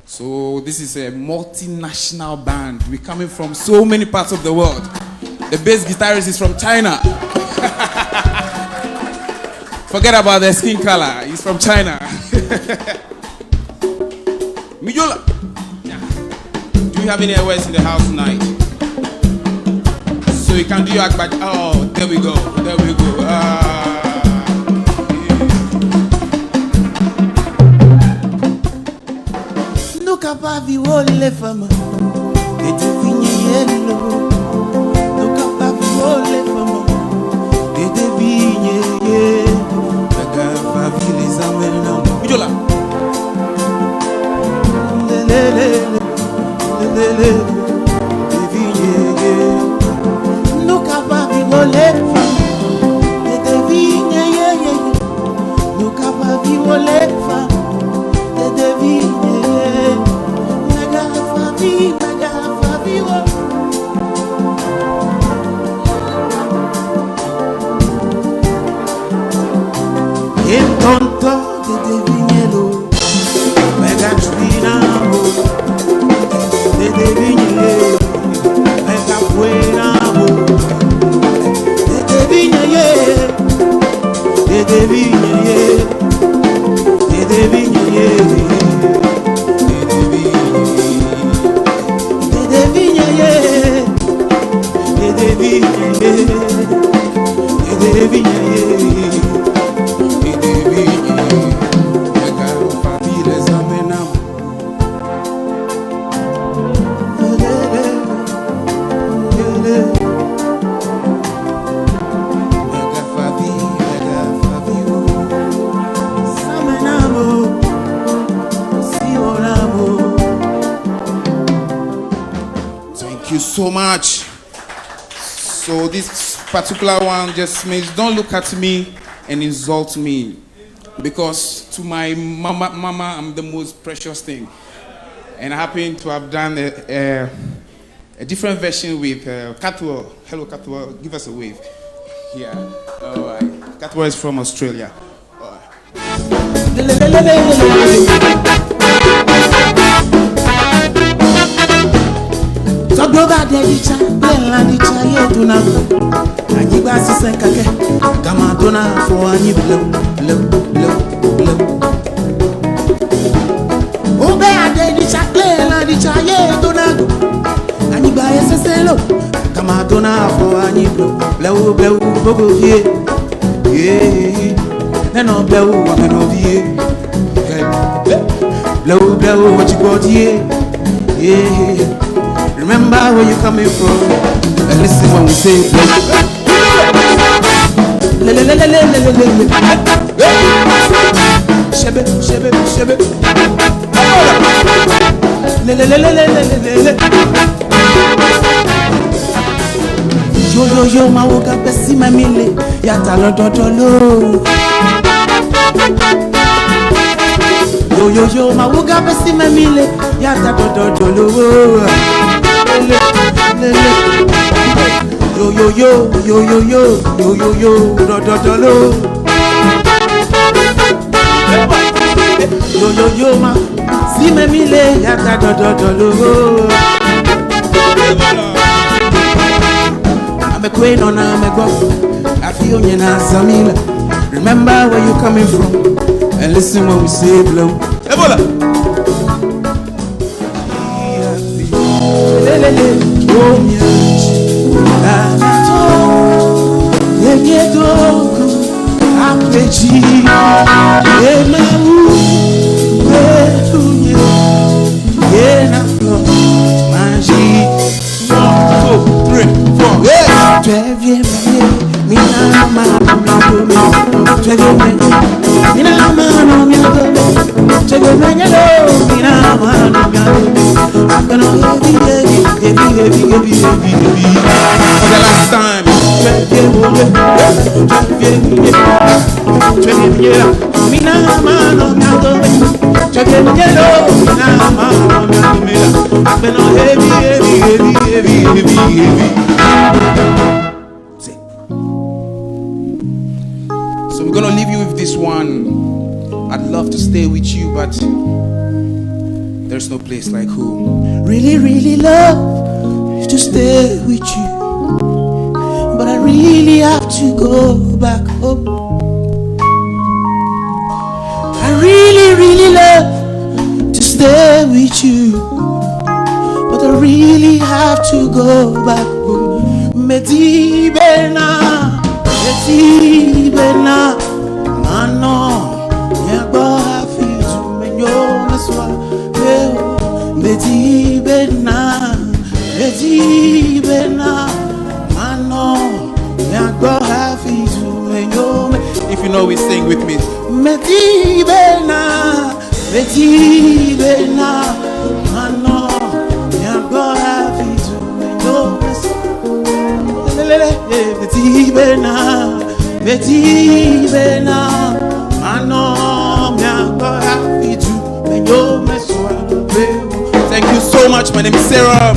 So this is a multinational band. We're coming from so many parts of the world. The bass guitarist is from China. Forget about the skin color. He's from China. Mijola. Yeah. Do you have any words in the house tonight? So you can do your act back. Oh, there we go. There we go. Nunca vai vir o olho fama. E te vinha yellow. Nunca vai vir o olho fama. E te vinha yellow. Nunca vai vir les amena. Mijola. Nunca vai vir o olho fama. E te vinha yellow. Nunca vai vir o olho fama. E te vinha. Tonto de devinhelo, mega chupinamo, de devinhelo, mega buenamo, de devinhelo, de devinhelo, de devinhelo, de devinhelo, de devinhelo, de devinhelo. So much. So this particular one just means don't look at me and insult me, because to my mama I'm the most precious thing, and I happen to have done a different version with Catwell. Hello Catwell, give us a wave. Yeah. All right. Catwell is from Australia. All right. Sogoba de dicha, bella dicha yeduna. Ajiba si senkake, kama dona for ani blum. Obe ade dicha, bella dicha yeduna. Ajiba eseselo, kama dona for ani blum. Bleu bogo vie, yeah. Neno bleu wameno vie, bleu what you got here, yeah. Remember where you're coming from, and listen when we say Shebe. Yo, mawoka pesi mamile, yata lododolo. Yo, mawoka pesi mamile, yata lododolo. Yo, ma, si me mile, yata do. I'm a queen on I'm a go. I feel you na Samila. Remember where you coming from, and listen when we say blow. Ebola. For the last time. So we're gonna leave you with this one. I'd love to stay with you, but there's no place like home. Really, really love to stay with you, but I really have to go back home. I really, really love to stay with you, but I really have to go back home. Meti bena, mano, yagbo hafi tu menyo naswa. Meti bena, mano, yagbo hafi tu menyo. If you know we sing with me. Meti bena, mano, yagbo hafi tu menyo. Meti bena, mano, yagbo hafi tu menyo. Thank you so much. My name is Seyram.